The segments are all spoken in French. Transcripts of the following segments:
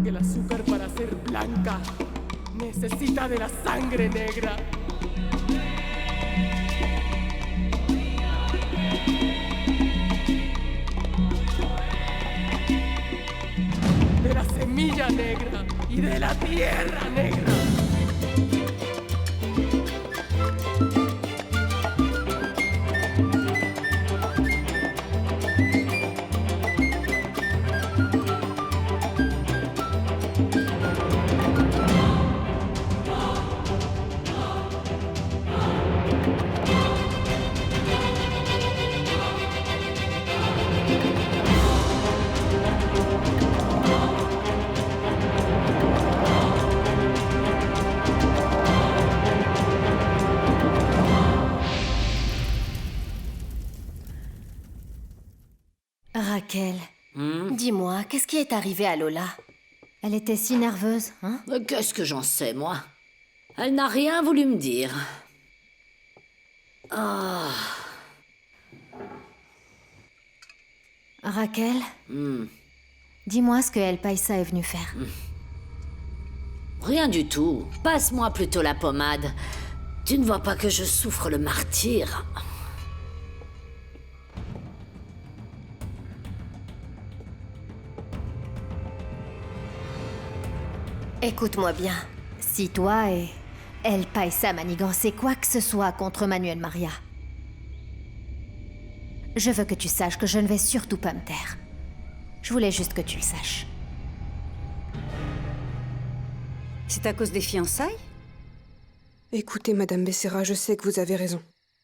El azúcar para ser blanca necesita de la sangre negra. De la semilla negra y de la tierra negra. Raquel, dis-moi, qu'est-ce qui est arrivé à Lola? Elle était si nerveuse, hein? Qu'est-ce que j'en sais, moi? Elle n'a rien voulu me dire. Ah. Raquel, dis-moi ce que El Paisa est venu faire. Rien du tout. Passe-moi plutôt la pommade. Tu ne vois pas que je souffre le martyre? Écoute-moi bien. Si toi et El Paisa manigancez quoi que ce soit contre Manuel Maria, je veux que tu saches que je ne vais surtout pas me taire. Je voulais juste que tu le saches. C'est à cause des fiançailles? Écoutez, Madame Becerra, je sais que vous avez raison.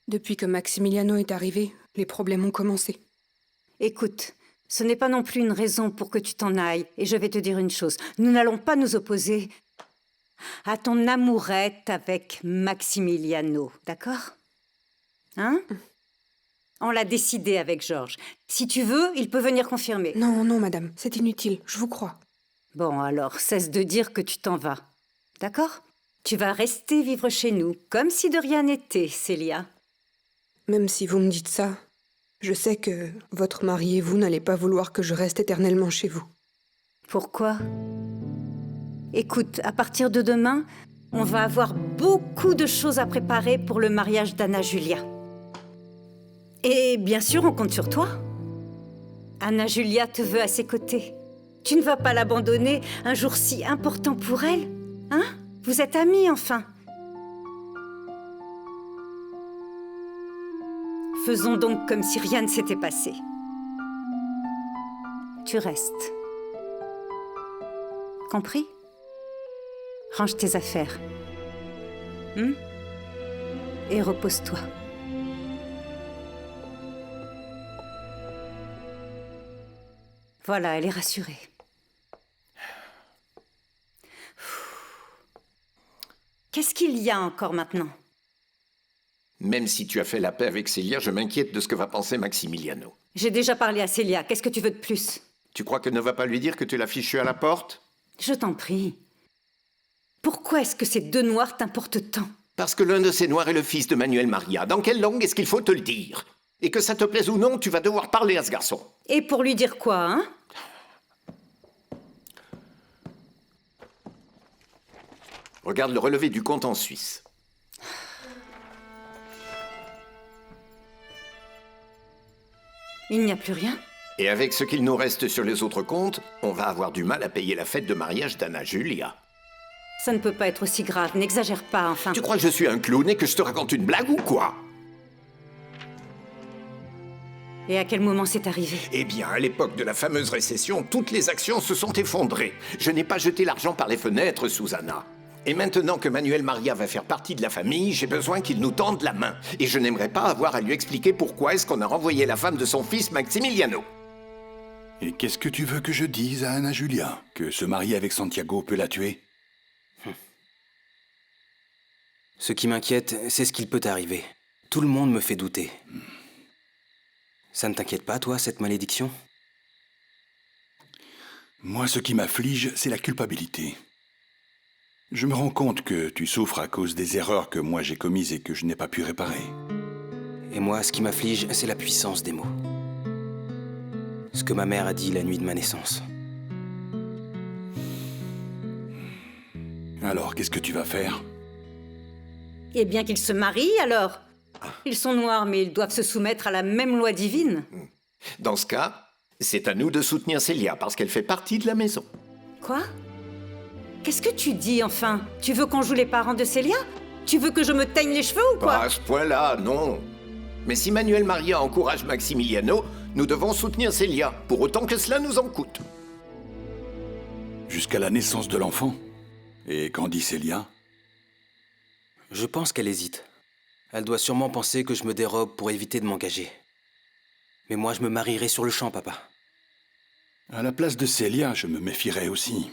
Depuis que Maximiliano est arrivé, les problèmes ont commencé. Écoute, ce n'est pas non plus une raison pour que tu t'en ailles. Et je vais te dire une chose, nous n'allons pas nous opposer à ton amourette avec Maximiliano, d'accord? Hein? On l'a décidé avec Georges. Si tu veux, il peut venir confirmer. Non, non, Madame, c'est inutile, je vous crois. Bon, alors, cesse de dire que tu t'en vas. D'accord? Tu vas rester vivre chez nous, comme si de rien n'était, Célia. Même si vous me dites ça, je sais que votre mari et vous n'allez pas vouloir que je reste éternellement chez vous. Pourquoi? Écoute, à partir de demain, on va avoir beaucoup de choses à préparer pour le mariage d'Anna Julia. Et bien sûr, on compte sur toi. Anna Julia te veut à ses côtés. Tu ne vas pas l'abandonner un jour si important pour elle, hein? Vous êtes amis, enfin. Faisons donc comme si rien ne s'était passé. Tu restes. Compris? Range tes affaires. Et repose-toi. Voilà, elle est rassurée. Qu'est-ce qu'il y a encore maintenant? Même si tu as fait la paix avec Célia, je m'inquiète de ce que va penser Maximiliano. J'ai déjà parlé à Célia. Qu'est-ce que tu veux de plus? Tu crois qu'elle ne va pas lui dire que tu l'as fichu à la porte? Je t'en prie. Pourquoi est-ce que ces deux noirs t'importent tant? Parce que l'un de ces noirs est le fils de Manuel Maria. Dans quelle langue est-ce qu'il faut te le dire? Et que ça te plaise ou non, tu vas devoir parler à ce garçon. Et pour lui dire quoi, hein? Regarde le relevé du compte en Suisse. Il n'y a plus rien? Et avec ce qu'il nous reste sur les autres comptes, on va avoir du mal à payer la fête de mariage d'Anna Julia. Ça ne peut pas être aussi grave, n'exagère pas, enfin. Tu crois que je suis un clown et que je te raconte une blague ou quoi? Et à quel moment c'est arrivé? Eh bien, à l'époque de la fameuse récession, toutes les actions se sont effondrées. Je n'ai pas jeté l'argent par les fenêtres, Susanna. Et maintenant que Manuel Maria va faire partie de la famille, j'ai besoin qu'il nous tende la main. Et je n'aimerais pas avoir à lui expliquer pourquoi est-ce qu'on a renvoyé la femme de son fils Maximiliano. Et qu'est-ce que tu veux que je dise à Anna Julia? Que se marier avec Santiago peut la tuer? Ce qui m'inquiète, c'est ce qu'il peut arriver. Tout le monde me fait douter. Ça ne t'inquiète pas, toi, cette malédiction? Moi, ce qui m'afflige, c'est la culpabilité. Je me rends compte que tu souffres à cause des erreurs que moi j'ai commises et que je n'ai pas pu réparer. Et moi, ce qui m'afflige, c'est la puissance des mots. Ce que ma mère a dit la nuit de ma naissance. Alors, qu'est-ce que tu vas faire? Eh bien qu'ils se marient, alors. Ils sont noirs, mais ils doivent se soumettre à la même loi divine. Dans ce cas, c'est à nous de soutenir Célia, parce qu'elle fait partie de la maison. Quoi? Qu'est-ce que tu dis, enfin? Tu veux qu'on joue les parents de Célia? Tu veux que je me teigne les cheveux ou quoi? Pas à ce point-là, non. Mais si Manuel Maria encourage Maximiliano, nous devons soutenir Célia, pour autant que cela nous en coûte. Jusqu'à la naissance de l'enfant? Et qu'en dit Célia? Je pense qu'elle hésite. Elle doit sûrement penser que je me dérobe pour éviter de m'engager. Mais moi, je me marierai sur le champ, papa. À la place de Célia, je me méfierais aussi.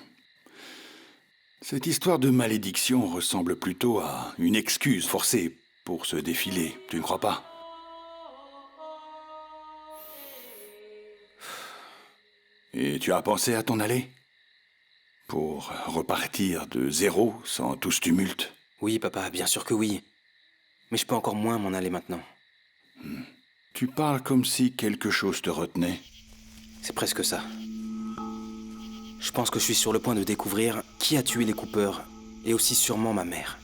Cette histoire de malédiction ressemble plutôt à une excuse forcée pour se défiler, tu ne crois pas? Et tu as pensé à t'en aller? Pour repartir de zéro, sans tout ce tumulte? Oui, papa, bien sûr que oui. Mais je peux encore moins m'en aller maintenant. Tu parles comme si quelque chose te retenait. C'est presque ça. Je pense que je suis sur le point de découvrir qui a tué les Cooper, et aussi sûrement ma mère.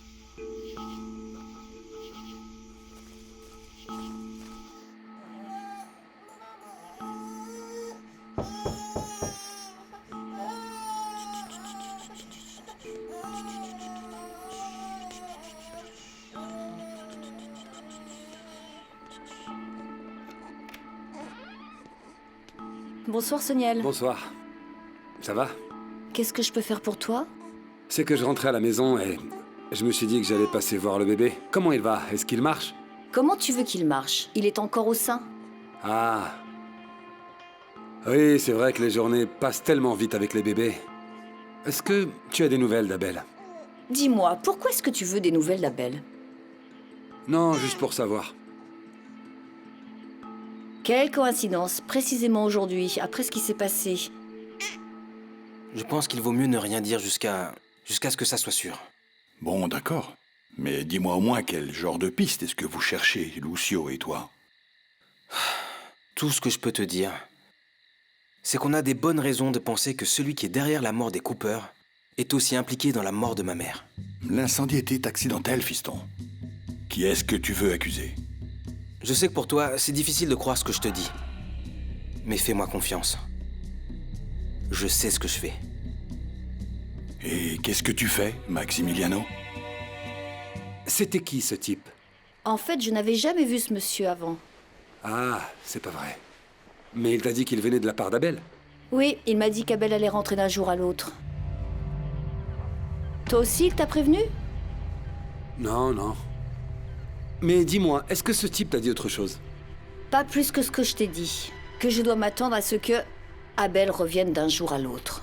Bonsoir Soniel. Bonsoir. Ça va? Qu'est-ce que je peux faire pour toi? C'est que je rentrais à la maison et je me suis dit que j'allais passer voir le bébé. Comment il va? Est-ce qu'il marche? Comment tu veux qu'il marche? Il est encore au sein. Ah. Oui, c'est vrai que les journées passent tellement vite avec les bébés. Est-ce que tu as des nouvelles d'Abel? Dis-moi, pourquoi est-ce que tu veux des nouvelles d'Abel? Non, juste pour savoir. Quelle coïncidence, précisément aujourd'hui, après ce qui s'est passé. Je pense qu'il vaut mieux ne rien dire jusqu'à ce que ça soit sûr. Bon, d'accord. Mais dis-moi au moins quel genre de piste est-ce que vous cherchez, Lucio et toi? Tout ce que je peux te dire, c'est qu'on a des bonnes raisons de penser que celui qui est derrière la mort des Cooper est aussi impliqué dans la mort de ma mère. L'incendie était accidentel, fiston. Qui est-ce que tu veux accuser? Je sais que pour toi, c'est difficile de croire ce que je te dis. Mais fais-moi confiance. Je sais ce que je fais. Et qu'est-ce que tu fais, Maximiliano? C'était qui, ce type? En fait, je n'avais jamais vu ce monsieur avant. Ah, c'est pas vrai. Mais il t'a dit qu'il venait de la part d'Abel? Oui, il m'a dit qu'Abel allait rentrer d'un jour à l'autre. Toi aussi, il t'a prévenu? Non, non. Mais dis-moi, est-ce que ce type t'a dit autre chose? Pas plus que ce que je t'ai dit. Que je dois m'attendre à ce que Abel revienne d'un jour à l'autre.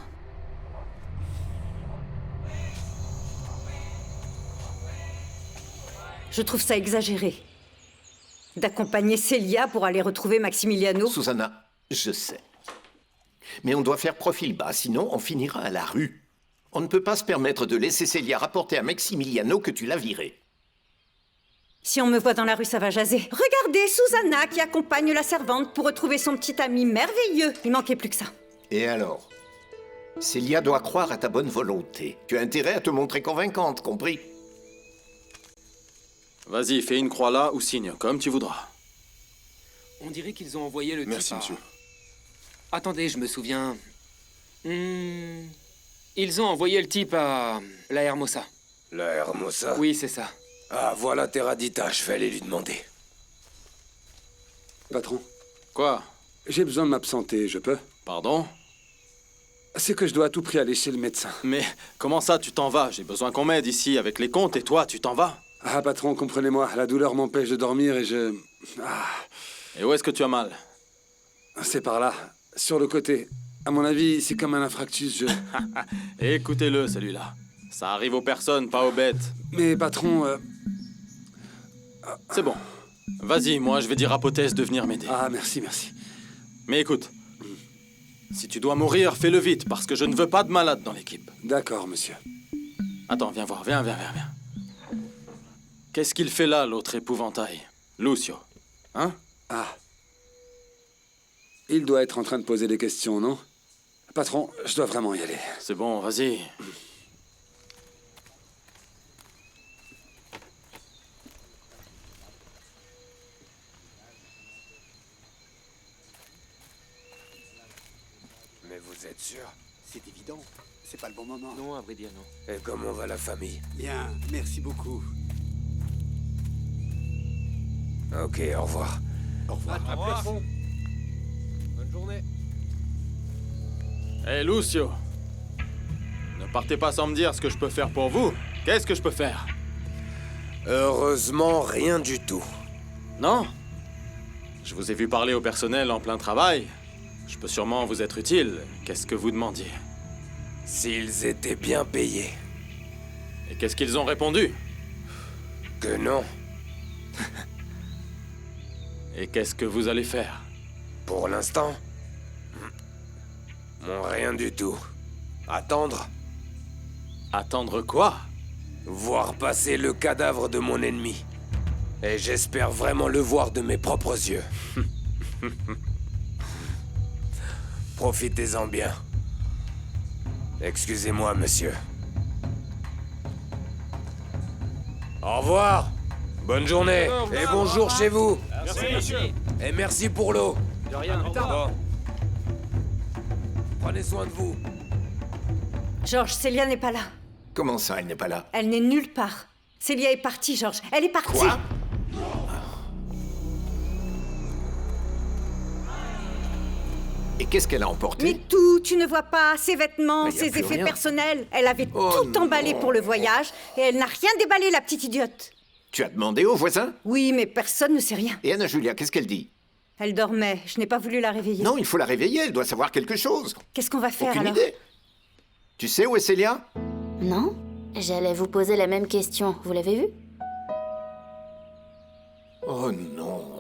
Je trouve ça exagéré. D'accompagner Célia pour aller retrouver Maximiliano. Susanna, je sais. Mais on doit faire profil bas, sinon on finira à la rue. On ne peut pas se permettre de laisser Célia rapporter à Maximiliano que tu l'as viré. Si on me voit dans la rue, ça va jaser. Regardez, Susanna qui accompagne la servante pour retrouver son petit ami merveilleux. Il manquait plus que ça. Et alors? Célia doit croire à ta bonne volonté. Tu as intérêt à te montrer convaincante, compris? Vas-y, fais une croix là ou signe, comme tu voudras. On dirait qu'ils ont envoyé le Merci, type à... monsieur. Attendez, je me souviens... Ils ont envoyé le type à... la Hermosa. La Hermosa? Oui, c'est ça. Ah, voilà Terradita, je vais aller lui demander. Patron. Quoi? J'ai besoin de m'absenter, je peux? Pardon? C'est que je dois à tout prix aller chez le médecin. Mais comment ça, tu t'en vas? J'ai besoin qu'on m'aide ici avec les comptes et toi, tu t'en vas? Ah, patron, comprenez-moi, la douleur m'empêche de dormir et je... Ah. Et où est-ce que tu as mal? C'est par là, sur le côté. À mon avis, c'est comme un infarctus, je... Écoutez-le, celui-là. Ça arrive aux personnes, pas aux bêtes. Mais patron... C'est bon. Vas-y, moi je vais dire à Potès de venir m'aider. Ah, merci, merci. Mais écoute, si tu dois mourir, fais-le vite, parce que je ne veux pas de malade dans l'équipe. D'accord, monsieur. Attends, viens voir, viens. Qu'est-ce qu'il fait là, l'autre épouvantail? Lucio, hein? Ah. Il doit être en train de poser des questions, non? Patron, je dois vraiment y aller. C'est bon, vas-y. Vous êtes sûr? C'est évident. C'est pas le bon moment. Non, à vrai dire, non. Et comment va la famille? Bien, merci beaucoup. Ok, au revoir. Au revoir. À bientôt. Bonne journée. Hé, Lucio. Ne partez pas sans me dire ce que je peux faire pour vous. Qu'est-ce que je peux faire? Heureusement, rien du tout. Non? Je vous ai vu parler au personnel en plein travail. Je peux sûrement vous être utile. Qu'est-ce que vous demandiez? S'ils étaient bien payés. Et qu'est-ce qu'ils ont répondu? Que non. Et qu'est-ce que vous allez faire? Pour l'instant, rien du tout. Attendre. Attendre quoi? Voir passer le cadavre de mon ennemi. Et j'espère vraiment le voir de mes propres yeux. Profitez-en bien. Excusez-moi, monsieur. Au revoir. Bonne journée. Et bonjour chez vous. Merci, monsieur. Et merci pour l'eau. De rien. Bon. Prenez soin de vous. Georges, Célia n'est pas là. Comment ça, elle n'est pas là? Elle n'est nulle part. Célia est partie, Georges. Elle est partie. Quoi? Et qu'est-ce qu'elle a emporté? Mais tout, tu ne vois pas, ses vêtements, Mais y a ses plus effets rien. personnels. Elle avait Oh tout emballé non. pour le voyage et elle n'a rien déballé, la petite idiote. Tu as demandé aux voisins? Oui, mais personne ne sait rien. Et Anna Julia, qu'est-ce qu'elle dit? Elle dormait, je n'ai pas voulu la réveiller. Non, il faut la réveiller, elle doit savoir quelque chose. Qu'est-ce qu'on va faire Aucune alors? idée. Tu sais où est Célia? Non? J'allais vous poser la même question. Vous l'avez vu? Oh non.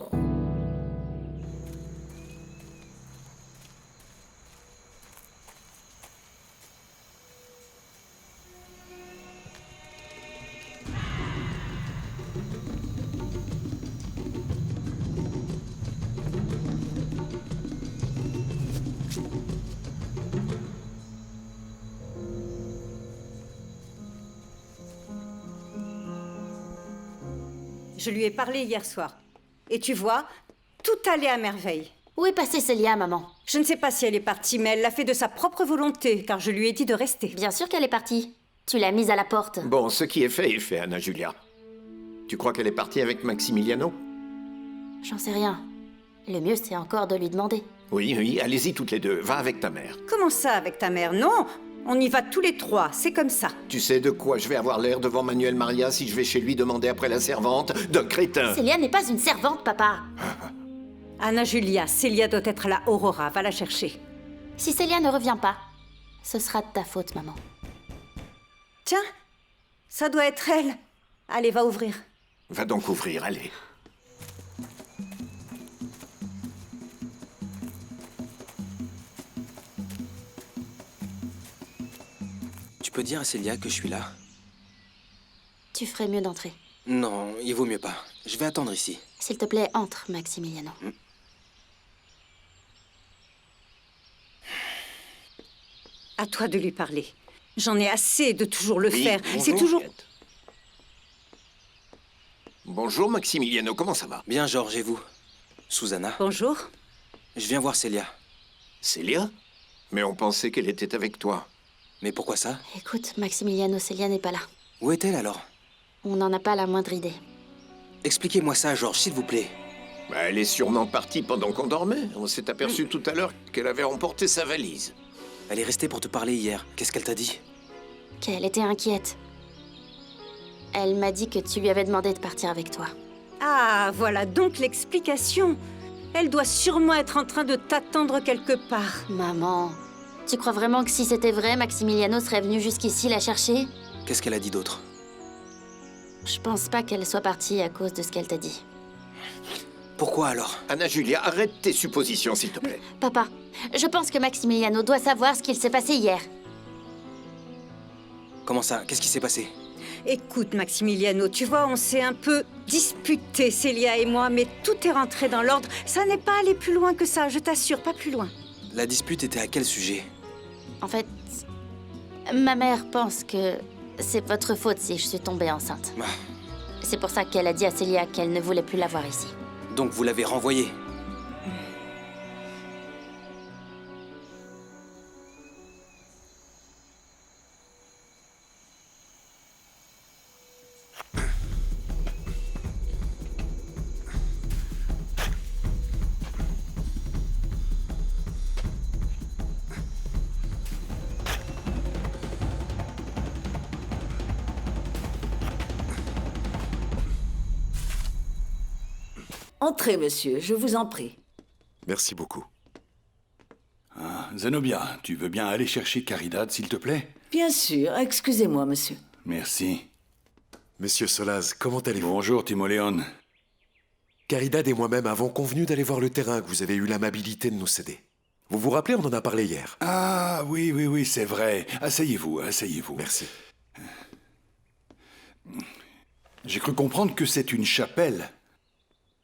Je lui ai parlé hier soir. Et tu vois, tout allait à merveille. Où est passée Célia, maman? Je ne sais pas si elle est partie, mais elle l'a fait de sa propre volonté, car je lui ai dit de rester. Bien sûr qu'elle est partie. Tu l'as mise à la porte. Bon, ce qui est fait, Anna Julia. Tu crois qu'elle est partie avec Maximiliano? J'en sais rien. Le mieux, c'est encore de lui demander. Oui, oui, allez-y toutes les deux. Va avec ta mère. Comment ça, avec ta mère? Non, on y va tous les trois, c'est comme ça. Tu sais de quoi je vais avoir l'air devant Manuel Maria si je vais chez lui demander après la servante? D'un crétin. Célia n'est pas une servante, papa. Anna Julia, Célia doit être là, Aurora, va la chercher. Si Célia ne revient pas, ce sera de ta faute, maman. Tiens, ça doit être elle. Allez, va ouvrir. Va donc ouvrir, allez. Tu peux dire à Célia que je suis là? Tu ferais mieux d'entrer. Non, il vaut mieux pas. Je vais attendre ici. S'il te plaît, entre, Maximiliano. À toi de lui parler. J'en ai assez de toujours le Oui, faire. bonjour, C'est toujours... Juliette. Bonjour Maximiliano, comment ça va? Bien, Georges, et vous? Susanna? Bonjour. Je viens voir Célia. Célia? Mais on pensait qu'elle était avec toi. Mais pourquoi ça? Écoute, Maximiliano, Célia n'est pas là. Où est-elle alors? On n'en a pas la moindre idée. Expliquez-moi ça, Georges, s'il vous plaît. Bah, elle est sûrement partie pendant qu'on dormait. On s'est aperçu tout à l'heure qu'elle avait emporté sa valise. Elle est restée pour te parler hier. Qu'est-ce qu'elle t'a dit? Qu'elle était inquiète. Elle m'a dit que tu lui avais demandé de partir avec toi. Ah, voilà donc l'explication. Elle doit sûrement être en train de t'attendre quelque part. Maman, tu crois vraiment que si c'était vrai, Maximiliano serait venu jusqu'ici la chercher? Qu'est-ce qu'elle a dit d'autre? Je pense pas qu'elle soit partie à cause de ce qu'elle t'a dit. Pourquoi alors? Anna Julia, arrête tes suppositions, s'il te plaît. Papa, je pense que Maximiliano doit savoir ce qu'il s'est passé hier. Comment ça? Qu'est-ce qui s'est passé? Écoute, Maximiliano, tu vois, on s'est un peu disputé, Célia et moi, mais tout est rentré dans l'ordre. Ça n'est pas allé plus loin que ça, je t'assure, pas plus loin. La dispute était à quel sujet? En fait, ma mère pense que c'est votre faute si je suis tombée enceinte. Ah. C'est pour ça qu'elle a dit à Célia qu'elle ne voulait plus la voir ici. Donc vous l'avez renvoyée? Entrez, monsieur, je vous en prie. Merci beaucoup. Ah, Zenobia, tu veux bien aller chercher Caridad, s'il te plaît? Bien sûr, excusez-moi, monsieur. Merci. Monsieur Solaz, comment allez-vous? Bonjour, Timoléon. Caridad et moi-même avons convenu d'aller voir le terrain que vous avez eu l'amabilité de nous céder. Vous vous rappelez, on en a parlé hier. Ah, oui, c'est vrai. Asseyez-vous. Merci. J'ai cru comprendre que c'est une chapelle.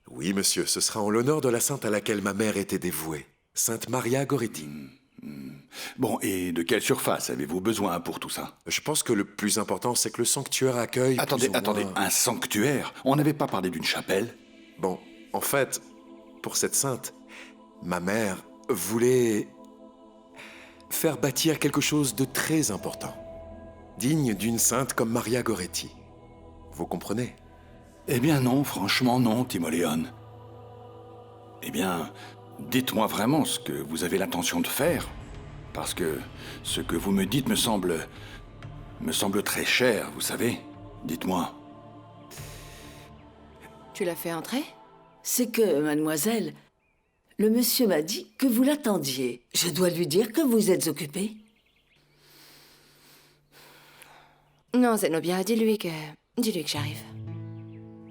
Oui, monsieur, ce sera en l'honneur de la sainte à laquelle ma mère était dévouée, Sainte Maria Goretti. Bon, et de quelle surface avez-vous besoin pour tout ça? Je pense que le plus important, c'est que le sanctuaire accueille... Attendez, un sanctuaire? On n'avait pas parlé d'une chapelle? Bon, en fait, pour cette sainte, ma mère voulait faire bâtir quelque chose de très important, digne d'une sainte comme Maria Goretti. Vous comprenez? Eh bien non, franchement non, Timoléon. Eh bien, dites-moi vraiment ce que vous avez l'intention de faire, parce que ce que vous me dites me semble très cher, vous savez. Dites-moi. Tu l'as fait entrer? C'est que, mademoiselle, le monsieur m'a dit que vous l'attendiez. Je dois lui dire que vous êtes occupée. Non, Zenobia, dis-lui que j'arrive.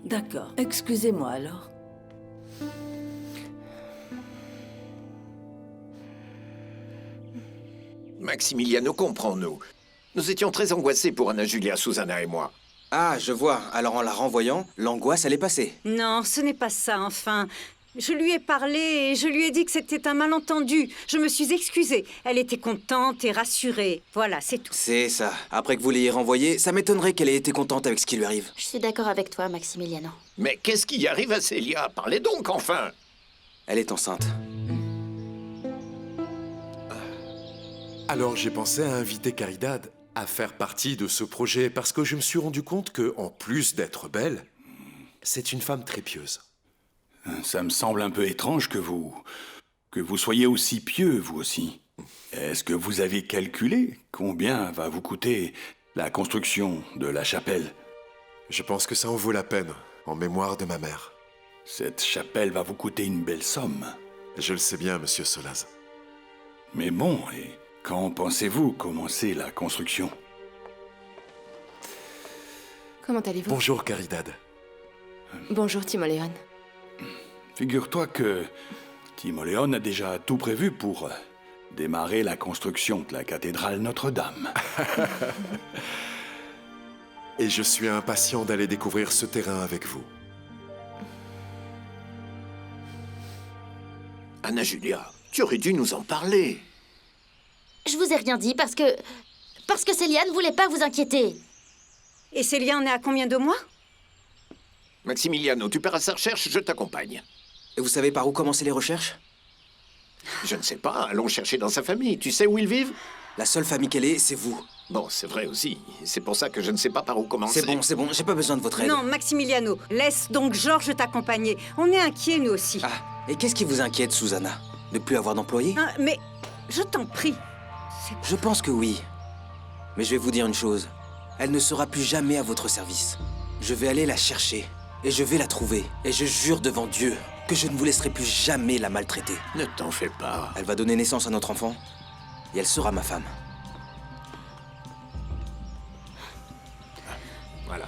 D'accord. Excusez-moi alors. Maximiliano, comprends-nous. Nous étions très angoissés pour Anna Julia, Susanna et moi. Ah, je vois. Alors en la renvoyant, l'angoisse, elle est passée. Non, ce n'est pas ça, enfin. Je lui ai parlé et je lui ai dit que c'était un malentendu. Je me suis excusée. Elle était contente et rassurée. Voilà, c'est tout. C'est ça. Après que vous l'ayez renvoyée, ça m'étonnerait qu'elle ait été contente avec ce qui lui arrive. Je suis d'accord avec toi, Maximiliano. Mais qu'est-ce qui arrive à Célia? Parlez donc, enfin! Elle est enceinte. Alors j'ai pensé à inviter Caridad à faire partie de ce projet parce que je me suis rendu compte que, en plus d'être belle, c'est une femme très pieuse. Ça me semble un peu étrange que vous soyez aussi pieux, vous aussi. Est-ce que vous avez calculé combien va vous coûter la construction de la chapelle? Je pense que ça en vaut la peine, en mémoire de ma mère. Cette chapelle va vous coûter une belle somme. Je le sais bien, monsieur Solaz. Mais bon, et quand pensez-vous commencer la construction? Comment allez-vous? Bonjour, Caridad. Bonjour, Timoléon. Figure-toi que Timoléon a déjà tout prévu pour démarrer la construction de la cathédrale Notre-Dame. Et je suis impatient d'aller découvrir ce terrain avec vous. Anna Julia, tu aurais dû nous en parler. Je vous ai rien dit parce que Célia ne voulait pas vous inquiéter. Et Célia en est à combien de mois? Maximiliano, tu pars à sa recherche, je t'accompagne. Et vous savez par où commencer les recherches? Je ne sais pas, allons chercher dans sa famille. Tu sais où ils vivent? La seule famille qu'elle ait, c'est vous. Bon, c'est vrai aussi. C'est pour ça que je ne sais pas par où commencer. C'est bon, j'ai pas besoin de votre aide. Non, Maximiliano, laisse donc Georges t'accompagner. On est inquiets, nous aussi. Ah, et qu'est-ce qui vous inquiète, Susanna? Ne plus avoir d'employé? Ah, mais je t'en prie. Je pense que oui. Mais je vais vous dire une chose. Elle ne sera plus jamais à votre service. Je vais aller la chercher. Et je vais la trouver. Et je jure devant Dieu que je ne vous laisserai plus jamais la maltraiter. Ne t'en fais pas. Elle va donner naissance à notre enfant. Et elle sera ma femme. Voilà.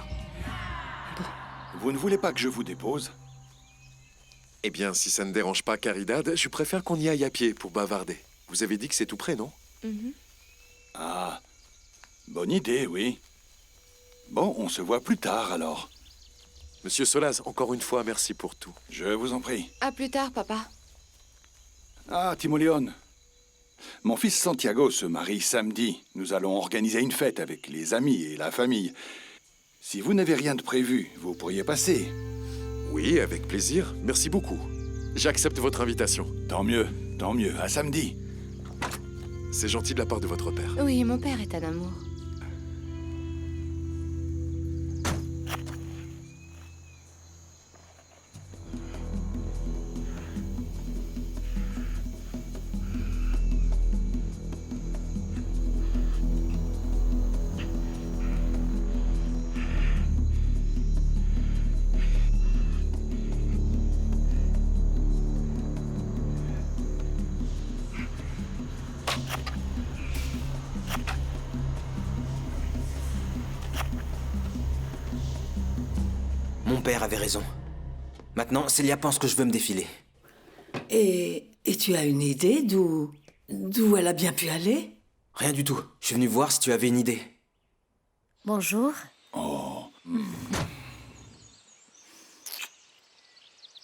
Vous ne voulez pas que je vous dépose? Eh bien, si ça ne dérange pas Caridad, je préfère qu'on y aille à pied pour bavarder. Vous avez dit que c'est tout près, non? Ah, bonne idée, oui. Bon, on se voit plus tard, alors. Monsieur Solaz, encore une fois, merci pour tout. Je vous en prie. À plus tard, papa. Ah, Timoléon. Mon fils Santiago se marie samedi. Nous allons organiser une fête avec les amis et la famille. Si vous n'avez rien de prévu, vous pourriez passer. Oui, avec plaisir. Merci beaucoup. J'accepte votre invitation. Tant mieux. À samedi. C'est gentil de la part de votre père. Oui, mon père est un amour. père avait raison. Maintenant, Célia pense que je veux me défiler. Et tu as une idée d'où elle a bien pu aller? Rien du tout. Je suis venu voir si tu avais une idée. Bonjour. Oh.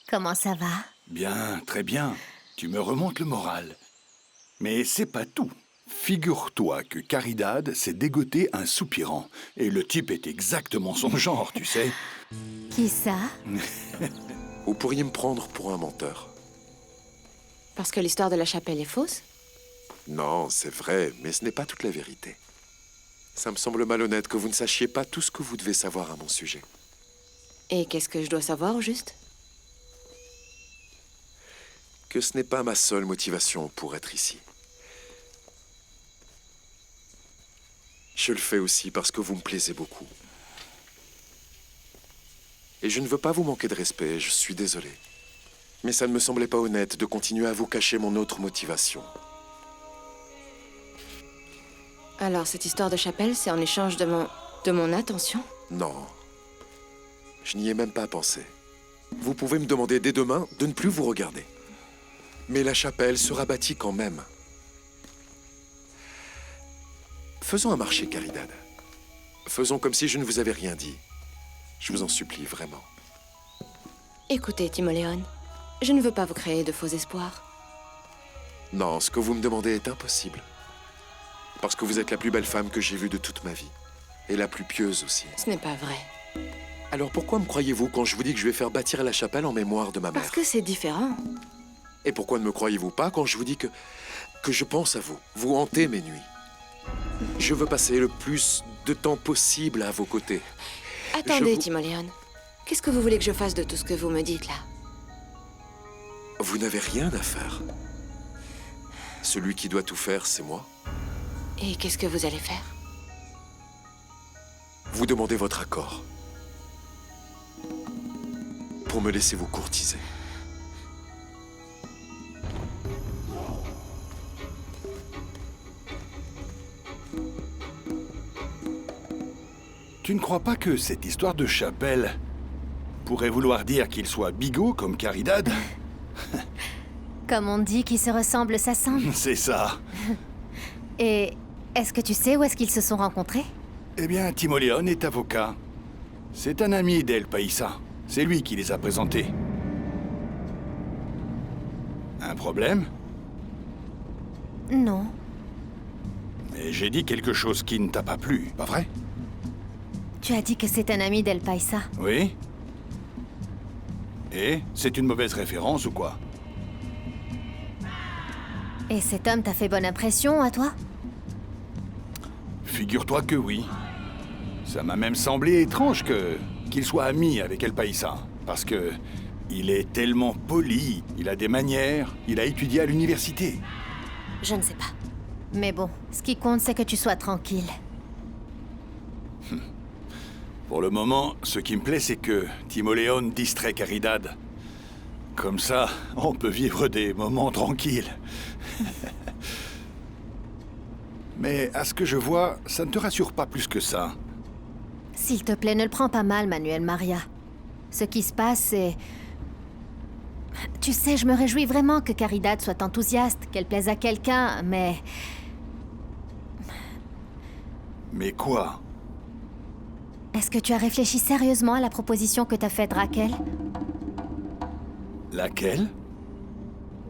Comment ça va? Bien, très bien. Tu me remontes le moral. Mais c'est pas tout. Figure-toi que Caridad s'est dégoté un soupirant. Et le type est exactement son genre, tu sais. Qui ça? Vous pourriez me prendre pour un menteur. Parce que l'histoire de la chapelle est fausse? Non, c'est vrai, mais ce n'est pas toute la vérité. Ça me semble malhonnête que vous ne sachiez pas tout ce que vous devez savoir à mon sujet. Et qu'est-ce que je dois savoir, au juste? Que ce n'est pas ma seule motivation pour être ici. Je le fais aussi parce que vous me plaisez beaucoup. Et je ne veux pas vous manquer de respect, je suis désolé. Mais ça ne me semblait pas honnête de continuer à vous cacher mon autre motivation. Alors, cette histoire de chapelle, c'est en échange de mon attention? Non. Je n'y ai même pas pensé. Vous pouvez me demander dès demain de ne plus vous regarder. Mais la chapelle sera bâtie quand même. Faisons un marché, Caridad. Faisons comme si je ne vous avais rien dit. Je vous en supplie, vraiment. Écoutez, Timoléon, je ne veux pas vous créer de faux espoirs. Non, ce que vous me demandez est impossible. Parce que vous êtes la plus belle femme que j'ai vue de toute ma vie. Et la plus pieuse aussi. Ce n'est pas vrai. Alors pourquoi me croyez-vous quand je vous dis que je vais faire bâtir la chapelle en mémoire de ma mère? Parce que c'est différent. Et pourquoi ne me croyez-vous pas quand je vous dis que je pense à vous? Vous hantez mes nuits. Je veux passer le plus de temps possible à vos côtés. Attendez, Timoléon. Qu'est-ce que vous voulez que je fasse de tout ce que vous me dites, là? Vous n'avez rien à faire. Celui qui doit tout faire, c'est moi. Et qu'est-ce que vous allez faire? Vous demandez votre accord. Pour me laisser vous courtiser. Tu ne crois pas que cette histoire de chapelle pourrait vouloir dire qu'il soit bigot comme Caridad? Comme on dit, qui se ressemble s'assemble. C'est ça. Et est-ce que tu sais où est-ce qu'ils se sont rencontrés? Eh bien, Timoléon est avocat. C'est un ami d'El Païssa. C'est lui qui les a présentés. Un problème? Non. Mais j'ai dit quelque chose qui ne t'a pas plu, pas vrai? Tu as dit que c'est un ami d'El Païssa. Oui. Et c'est une mauvaise référence ou quoi? Et cet homme t'a fait bonne impression, à toi? Figure-toi que oui. Ça m'a même semblé étrange qu'il soit ami avec El Païssa. Parce que il est tellement poli, il a des manières, il a étudié à l'université. Je ne sais pas. Mais bon, ce qui compte, c'est que tu sois tranquille. Pour le moment, ce qui me plaît, c'est que Timoléon distrait Caridad. Comme ça, on peut vivre des moments tranquilles. Mais à ce que je vois, ça ne te rassure pas plus que ça. S'il te plaît, ne le prends pas mal, Manuel Maria. Ce qui se passe, c'est... Tu sais, je me réjouis vraiment que Caridad soit enthousiaste, qu'elle plaise à quelqu'un, mais... Mais quoi? Est-ce que tu as réfléchi sérieusement à la proposition que t'a faite Raquel? Laquelle?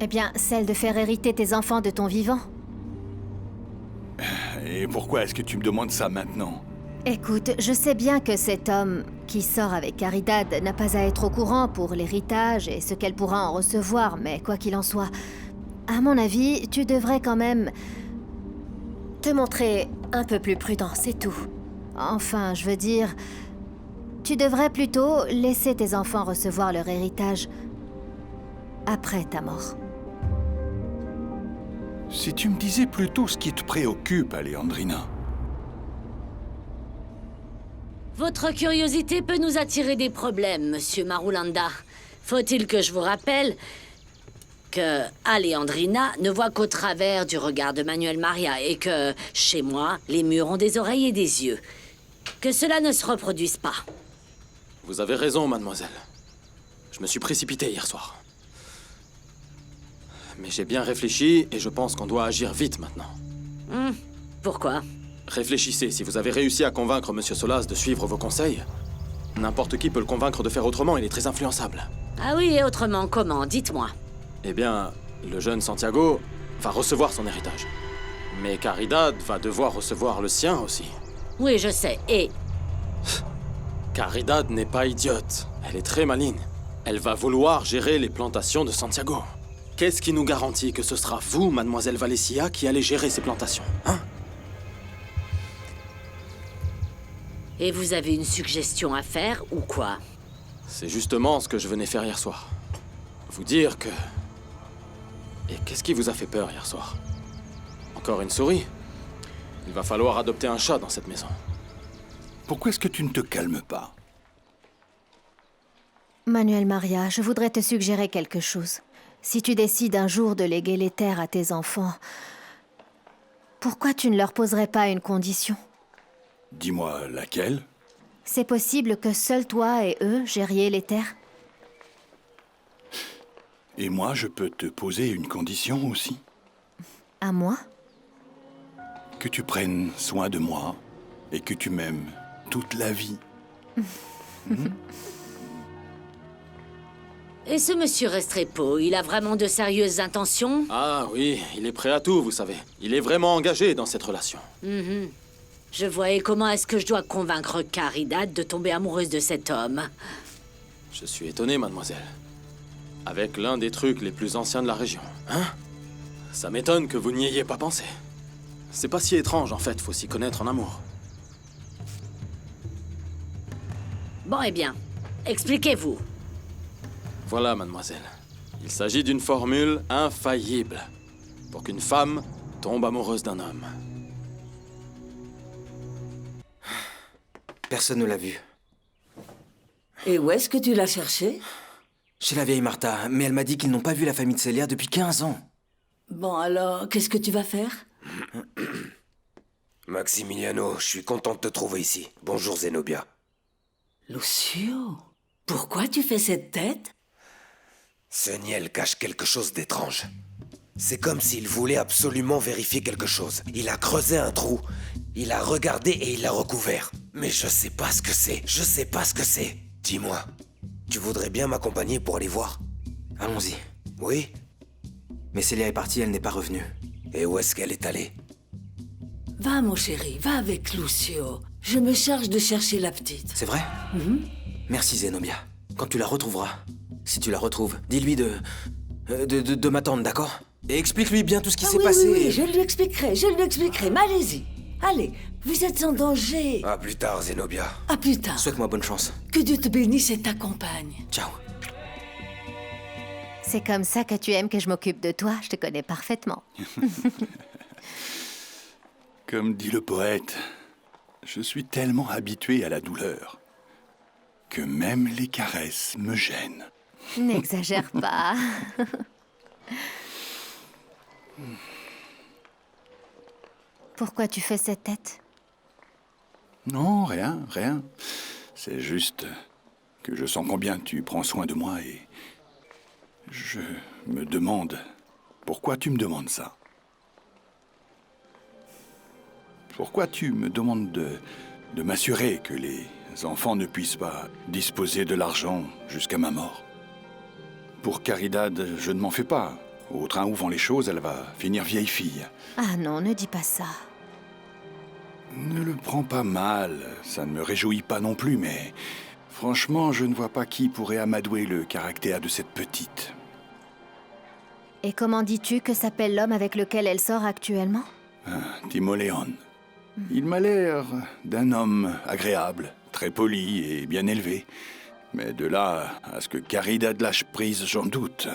Eh bien, celle de faire hériter tes enfants de ton vivant. Et pourquoi est-ce que tu me demandes ça maintenant? Écoute, je sais bien que cet homme qui sort avec Caridad n'a pas à être au courant pour l'héritage et ce qu'elle pourra en recevoir, mais quoi qu'il en soit, à mon avis, tu devrais quand même te montrer un peu plus prudent, c'est tout. Enfin, je veux dire, tu devrais plutôt laisser tes enfants recevoir leur héritage après ta mort. Si tu me disais plutôt ce qui te préoccupe, Aleandrina. Votre curiosité peut nous attirer des problèmes, monsieur Marulanda. Faut-il que je vous rappelle que Aleandrina ne voit qu'au travers du regard de Manuel Maria et que, chez moi, les murs ont des oreilles et des yeux. Que cela ne se reproduise pas. Vous avez raison, mademoiselle. Je me suis précipité hier soir. Mais j'ai bien réfléchi et je pense qu'on doit agir vite maintenant. Pourquoi? Réfléchissez, si vous avez réussi à convaincre Monsieur Solas de suivre vos conseils, n'importe qui peut le convaincre de faire autrement, il est très influençable. Ah oui, et autrement, comment? Dites-moi. Eh bien, le jeune Santiago va recevoir son héritage. Mais Caridad va devoir recevoir le sien aussi. Oui, je sais, et... Caridad n'est pas idiote, elle est très maligne. Elle va vouloir gérer les plantations de Santiago. Qu'est-ce qui nous garantit que ce sera vous, mademoiselle Valencia, qui allez gérer ces plantations, hein? Et vous avez une suggestion à faire, ou quoi? C'est justement ce que je venais faire hier soir. Vous dire que... Et qu'est-ce qui vous a fait peur hier soir? Encore une souris? Il va falloir adopter un chat dans cette maison. Pourquoi est-ce que tu ne te calmes pas? Manuel Maria, je voudrais te suggérer quelque chose. Si tu décides un jour de léguer les terres à tes enfants, pourquoi tu ne leur poserais pas une condition? Dis-moi laquelle? C'est possible que seuls toi et eux gériez les terres? Et moi, je peux te poser une condition aussi. À moi? Que tu prennes soin de moi et que tu m'aimes toute la vie. Et ce monsieur Restrepo, il a vraiment de sérieuses intentions? Ah oui, il est prêt à tout, vous savez. Il est vraiment engagé dans cette relation. Je vois, et comment est-ce que je dois convaincre Caridad de tomber amoureuse de cet homme? Je suis étonné, mademoiselle. Avec l'un des trucs les plus anciens de la région, hein? Ça m'étonne que vous n'y ayez pas pensé. C'est pas si étrange, en fait, faut s'y connaître en amour. Bon, eh bien, expliquez-vous. Voilà, mademoiselle. Il s'agit d'une formule infaillible pour qu'une femme tombe amoureuse d'un homme. Personne ne l'a vu. Et où est-ce que tu l'as cherché? Chez la vieille Martha, mais elle m'a dit qu'ils n'ont pas vu la famille de Célia depuis 15 ans. Bon, alors, qu'est-ce que tu vas faire? Maximiliano, je suis content de te trouver ici. Bonjour, Zenobia. Lucio, pourquoi tu fais cette tête? Ce Niel cache quelque chose d'étrange. C'est comme s'il voulait absolument vérifier quelque chose. Il a creusé un trou, il a regardé et il l'a recouvert. Mais je sais pas ce que c'est, je sais pas ce que c'est. Dis-moi, tu voudrais bien m'accompagner pour aller voir? Allons-y. Oui? Mais Célia est partie, elle n'est pas revenue. Et où est-ce qu'elle est allée? Va, mon chéri, va avec Lucio. Je me charge de chercher la petite. C'est vrai? Merci, Zenobia. Quand tu la retrouveras, si tu la retrouves, dis-lui de m'attendre, d'accord? Et explique-lui bien tout ce qui s'est passé. Oui, je lui expliquerai, mais allez-y. Allez, vous êtes en danger. À plus tard, Zenobia. À plus tard. Souhaite-moi bonne chance. Que Dieu te bénisse et t'accompagne. Ciao. C'est comme ça que tu aimes que je m'occupe de toi, je te connais parfaitement. Comme dit le poète, je suis tellement habitué à la douleur que même les caresses me gênent. N'exagère pas. Pourquoi tu fais cette tête? Non, rien. C'est juste que je sens combien tu prends soin de moi et je me demande pourquoi tu me demandes ça. Pourquoi tu me demandes de m'assurer que les enfants ne puissent pas disposer de l'argent jusqu'à ma mort? Pour Caridad, je ne m'en fais pas. Au train où vont les choses, elle va finir vieille fille. Ah non, ne dis pas ça. Ne le prends pas mal, ça ne me réjouit pas non plus, mais franchement, je ne vois pas qui pourrait amadouer le caractère de cette petite. Et comment dis-tu que s'appelle l'homme avec lequel elle sort actuellement? Timoléon. Il m'a l'air d'un homme agréable, très poli et bien élevé. Mais de là à ce que Caridad lâche prise, j'en doute.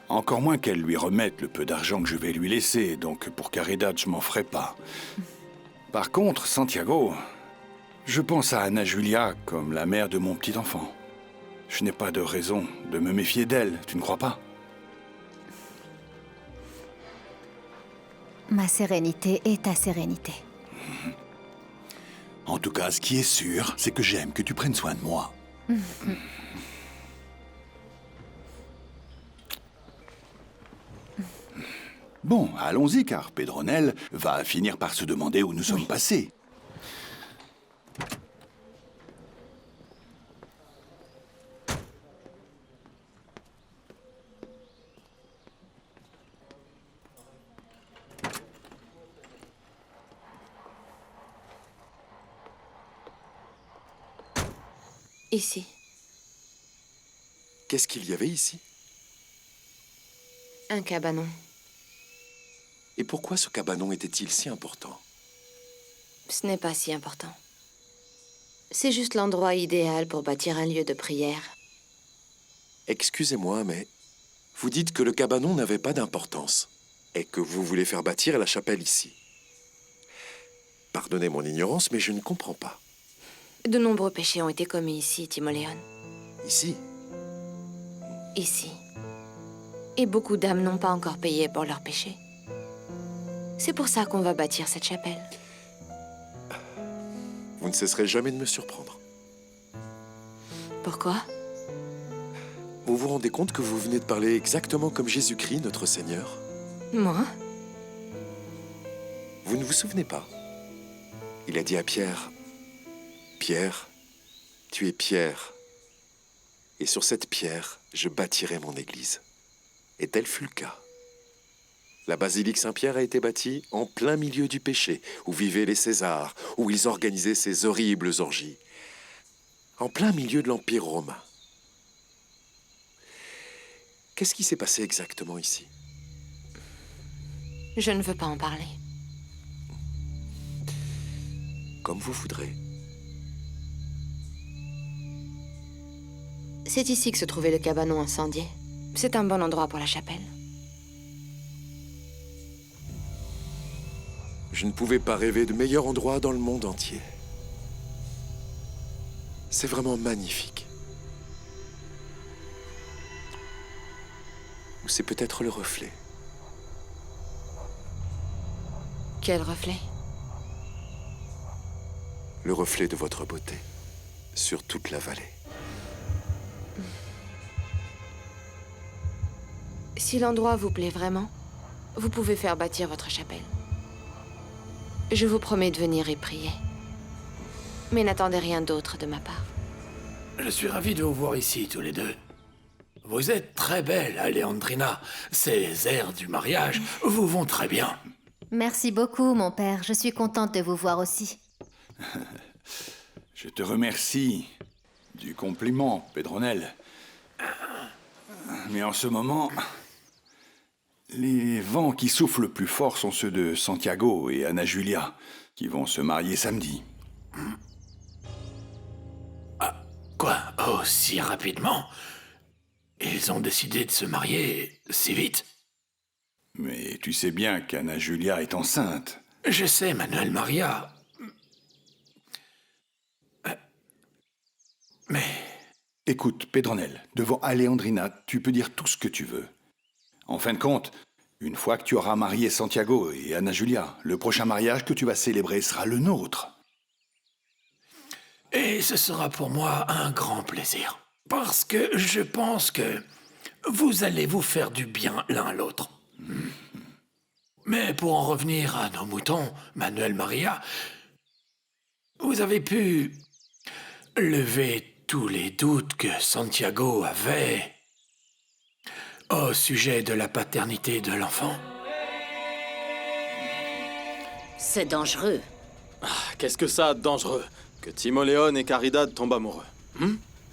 Encore moins qu'elle lui remette le peu d'argent que je vais lui laisser, donc pour Caridad, je m'en ferai pas. Par contre, Santiago, je pense à Anna Julia comme la mère de mon petit enfant. Je n'ai pas de raison de me méfier d'elle, tu ne crois pas? Ma sérénité est ta sérénité. En tout cas, ce qui est sûr, c'est que j'aime que tu prennes soin de moi. Bon, allons-y, car Pédronelle va finir par se demander où nous sommes passés. Ici. Qu'est-ce qu'il y avait ici? Un cabanon. Et pourquoi ce cabanon était-il si important? Ce n'est pas si important. C'est juste l'endroit idéal pour bâtir un lieu de prière. Excusez-moi, mais vous dites que le cabanon n'avait pas d'importance et que vous voulez faire bâtir la chapelle ici. Pardonnez mon ignorance, mais je ne comprends pas. De nombreux péchés ont été commis ici, Timoléon. Ici? Ici. Et beaucoup d'âmes n'ont pas encore payé pour leurs péchés. C'est pour ça qu'on va bâtir cette chapelle. Vous ne cesserez jamais de me surprendre. Pourquoi? Vous vous rendez compte que vous venez de parler exactement comme Jésus-Christ, notre Seigneur? Moi? Vous ne vous souvenez pas? Il a dit à Pierre, « Pierre, tu es Pierre, et sur cette pierre, je bâtirai mon église. » Et tel fut le cas. La basilique Saint-Pierre a été bâtie en plein milieu du péché, où vivaient les Césars, où ils organisaient ces horribles orgies. En plein milieu de l'Empire romain. Qu'est-ce qui s'est passé exactement ici? Je ne veux pas en parler. Comme vous voudrez. C'est ici que se trouvait le cabanon incendié. C'est un bon endroit pour la chapelle. Je ne pouvais pas rêver de meilleur endroit dans le monde entier. C'est vraiment magnifique. Ou c'est peut-être le reflet. Quel reflet? Le reflet de votre beauté sur toute la vallée. Si l'endroit vous plaît vraiment, vous pouvez faire bâtir votre chapelle. Je vous promets de venir y prier. Mais n'attendez rien d'autre de ma part. Je suis ravi de vous voir ici, tous les deux. Vous êtes très belle, Aleandrina. Ces airs du mariage vous vont très bien. Merci beaucoup, mon père. Je suis contente de vous voir aussi. Je te remercie du compliment, Pédronelle. Mais en ce moment, les vents qui soufflent le plus fort sont ceux de Santiago et Ana Julia, qui vont se marier samedi. Ah, quoi? Oh, si rapidement? Ils ont décidé de se marier si vite? Mais tu sais bien qu'Ana Julia est enceinte. Je sais, Manuel Maria. Mais... Écoute, Pédronelle, devant Aleandrina, tu peux dire tout ce que tu veux. En fin de compte, une fois que tu auras marié Santiago et Ana Julia, le prochain mariage que tu vas célébrer sera le nôtre. Et ce sera pour moi un grand plaisir. Parce que je pense que vous allez vous faire du bien l'un à l'autre. Mais pour en revenir à nos moutons, Manuel Maria, vous avez pu lever tous les doutes que Santiago avait au sujet de la paternité de l'enfant? C'est dangereux. Qu'est-ce que ça de dangereux? Que Timoléon et Caridad tombent amoureux.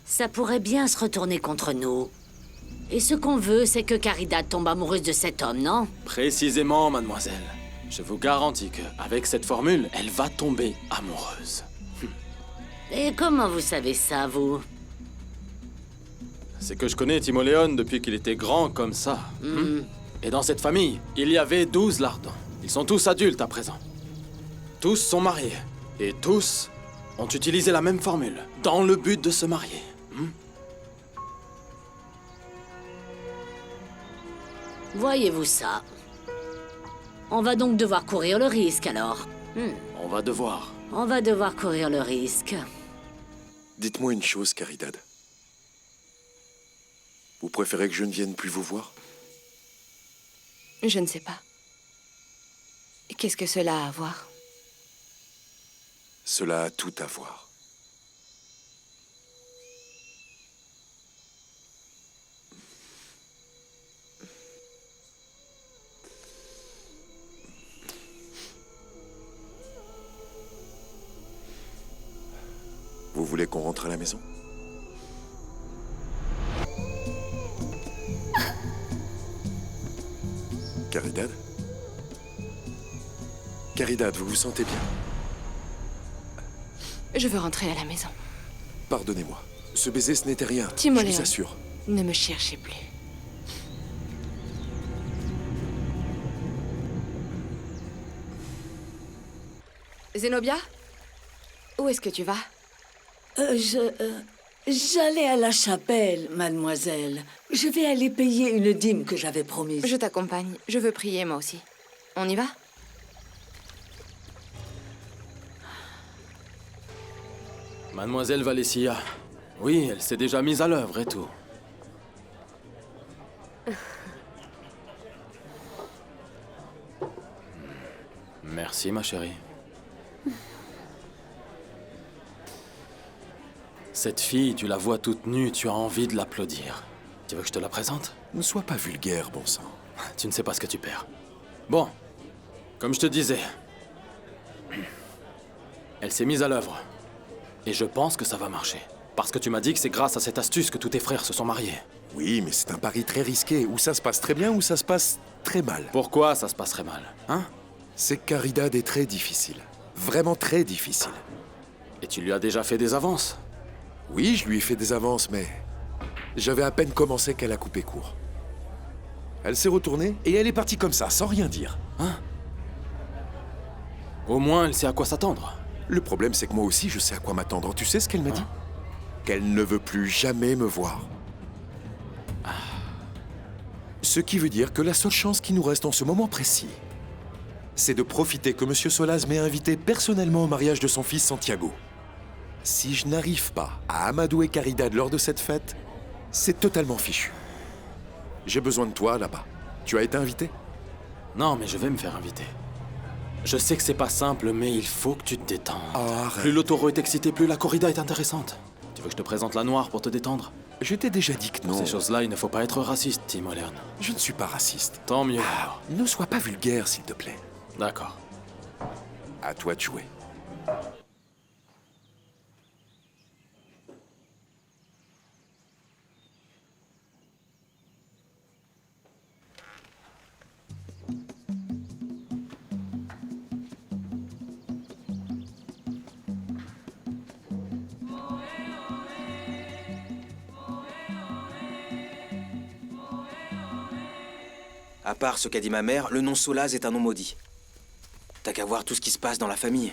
Ça pourrait bien se retourner contre nous. Et ce qu'on veut, c'est que Caridad tombe amoureuse de cet homme, non? Précisément, mademoiselle. Je vous garantis que, avec cette formule, elle va tomber amoureuse. Et comment vous savez ça, vous? C'est que je connais Timoléon depuis qu'il était grand comme ça. Et dans cette famille, il y avait 12 lardons. Ils sont tous adultes à présent. Tous sont mariés. Et tous ont utilisé la même formule, dans le but de se marier. Voyez-vous ça? On va donc devoir courir le risque, alors. On va devoir. On va devoir courir le risque. Dites-moi une chose, Caridad. Vous préférez que je ne vienne plus vous voir? Je ne sais pas. Qu'est-ce que cela a à voir? Cela a tout à voir. Vous voulez qu'on rentre à la maison? Caridad? Caridad, vous vous sentez bien? Je veux rentrer à la maison. Pardonnez-moi. Ce baiser, ce n'était rien. Timoléon, je vous assure. ne me cherchez plus. Zenobia? Où est-ce que tu vas? J'allais à la chapelle, mademoiselle. Je vais aller payer une dîme que j'avais promise. Je t'accompagne. Je veux prier, moi aussi. On y va? Mademoiselle Valencia. Oui, elle s'est déjà mise à l'œuvre et tout. Merci, ma chérie. Cette fille, tu la vois toute nue, tu as envie de l'applaudir. Tu veux que je te la présente? Ne sois pas vulgaire, bon sang. Tu ne sais pas ce que tu perds. Bon, comme je te disais, elle s'est mise à l'œuvre. Et je pense que ça va marcher. Parce que tu m'as dit que c'est grâce à cette astuce que tous tes frères se sont mariés. Oui, mais c'est un pari très risqué. Ou ça se passe très bien, ou ça se passe très mal. Pourquoi ça se passerait mal, hein? C'est que Caridad est très difficile. Vraiment très difficile. Et tu lui as déjà fait des avances? Oui, je lui ai fait des avances, mais... J'avais à peine commencé qu'elle a coupé court. Elle s'est retournée et elle est partie comme ça, sans rien dire. Hein? Au moins, elle sait à quoi s'attendre. Le problème, c'est que moi aussi, je sais à quoi m'attendre. Tu sais ce qu'elle m'a dit? Qu'elle ne veut plus jamais me voir. Ce qui veut dire que la seule chance qui nous reste en ce moment précis, c'est de profiter que M. Solaz m'ait invité personnellement au mariage de son fils Santiago. Si je n'arrive pas à amadouer Caridad lors de cette fête, c'est totalement fichu. J'ai besoin de toi là-bas. Tu as été invité? Non, mais je vais me faire inviter. Je sais que c'est pas simple, mais il faut que tu te détendes. Plus le taureau est excité, plus la corrida est intéressante. Tu veux que je te présente la noire pour te détendre? Je t'ai déjà dit que non. Pour ces choses-là, il ne faut pas être raciste, Timoléon. Je ne suis pas raciste. Tant mieux. Ne sois pas vulgaire, s'il te plaît. D'accord. À toi de jouer. À part ce qu'a dit ma mère, le nom Solaz est un nom maudit. T'as qu'à voir tout ce qui se passe dans la famille.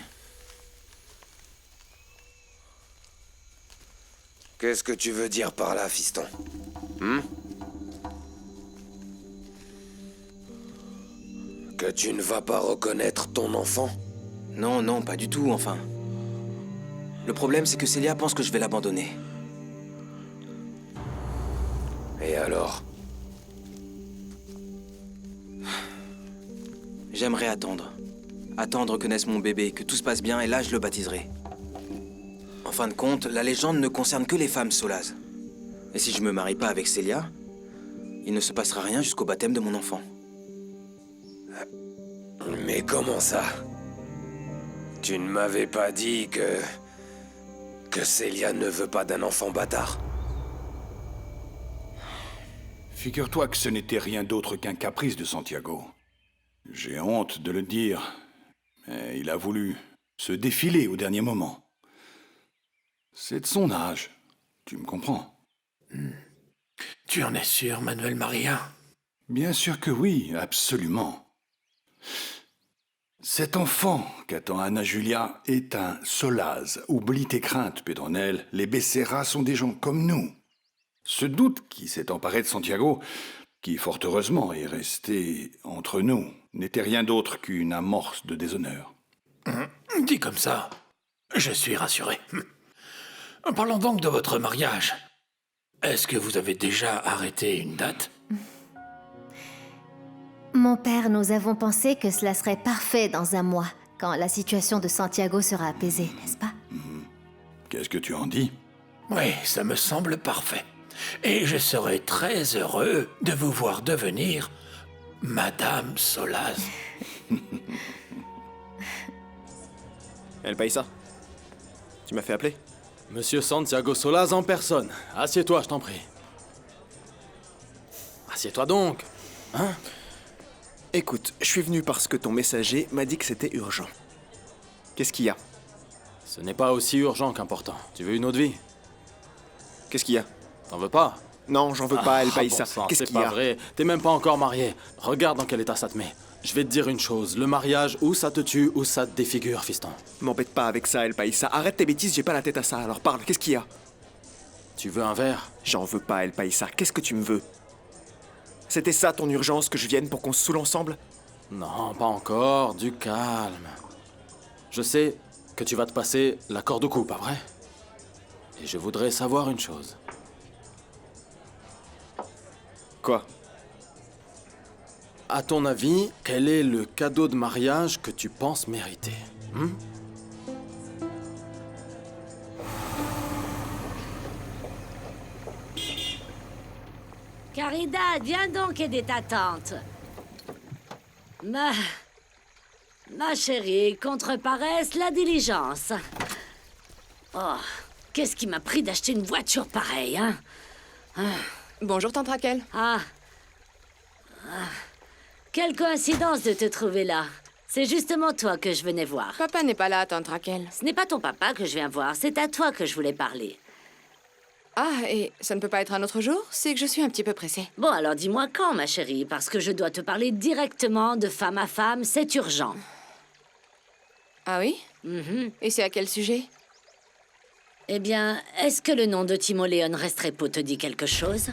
Qu'est-ce que tu veux dire par là, fiston? Que tu ne vas pas reconnaître ton enfant? Non, non, pas du tout, enfin. Le problème, c'est que Célia pense que je vais l'abandonner. Et alors? J'aimerais attendre. Attendre que naisse mon bébé, que tout se passe bien, et là, je le baptiserai. En fin de compte, la légende ne concerne que les femmes Solaz. Et si je me marie pas avec Célia, il ne se passera rien jusqu'au baptême de mon enfant. Mais comment ça? Tu ne m'avais pas dit que Célia ne veut pas d'un enfant bâtard? Figure-toi que ce n'était rien d'autre qu'un caprice de Santiago. J'ai honte de le dire, mais il a voulu se défiler au dernier moment. C'est de son âge, tu me comprends? Tu en es sûr, Manuel Maria? Bien sûr que oui, absolument. Cet enfant qu'attend Anna Julia est un Solaz. Oublie tes craintes, Pétronelle, les Becerra sont des gens comme nous. Ce doute qui s'est emparé de Santiago, qui fort heureusement est resté entre nous, n'était rien d'autre qu'une amorce de déshonneur. Dit comme ça, je suis rassuré. Parlons donc de votre mariage. Est-ce que vous avez déjà arrêté une date? Mon père, nous avons pensé que cela serait parfait dans un mois, quand la situation de Santiago sera apaisée, n'est-ce pas? Qu'est-ce que tu en dis? Oui, ça me semble parfait. Et je serai très heureux de vous voir devenir Madame Solaz. El Paisa, tu m'as fait appeler? Monsieur Santiago Solaz en personne. Assieds-toi, je t'en prie. Assieds-toi donc. Hein? Écoute, je suis venu parce que ton messager m'a dit que c'était urgent. Qu'est-ce qu'il y a? Ce n'est pas aussi urgent qu'important. Tu veux une autre vie? Qu'est-ce qu'il y a? T'en veux pas? Non, j'en veux pas, El Paisa. Bon sang, Qu'est-ce c'est qu'il y pas a? vrai. T'es même pas encore marié. Regarde dans quel état ça te met. Je vais te dire une chose. Le mariage, ou ça te tue, ou ça te défigure, fiston. M'embête pas avec ça, El Paisa. Arrête tes bêtises, j'ai pas la tête à ça. Alors parle, qu'est-ce qu'il y a? Tu veux un verre? J'en veux pas, El Paisa. Qu'est-ce que tu me veux? C'était ça ton urgence, que je vienne pour qu'on se saoule ensemble? Non, pas encore. Du calme. Je sais que tu vas te passer la corde au cou, pas vrai? Et je voudrais savoir une chose. Quoi? À ton avis, quel est le cadeau de mariage que tu penses mériter? Caridad, viens donc aider ta tante. Ma chérie, contre paresse, la diligence. Oh, qu'est-ce qui m'a pris d'acheter une voiture pareille, hein? Bonjour, tante Raquel. Quelle coïncidence de te trouver là. C'est justement toi que je venais voir. Papa n'est pas là, tante Raquel. Ce n'est pas ton papa que je viens voir, c'est à toi que je voulais parler. Ah, et ça ne peut pas être un autre jour? C'est que je suis un petit peu pressée. Bon, alors dis-moi quand, ma chérie, parce que je dois te parler directement de femme à femme, c'est urgent. Ah oui? Et c'est à quel sujet? Eh bien, est-ce que le nom de Timoléon Restrepo te dit quelque chose?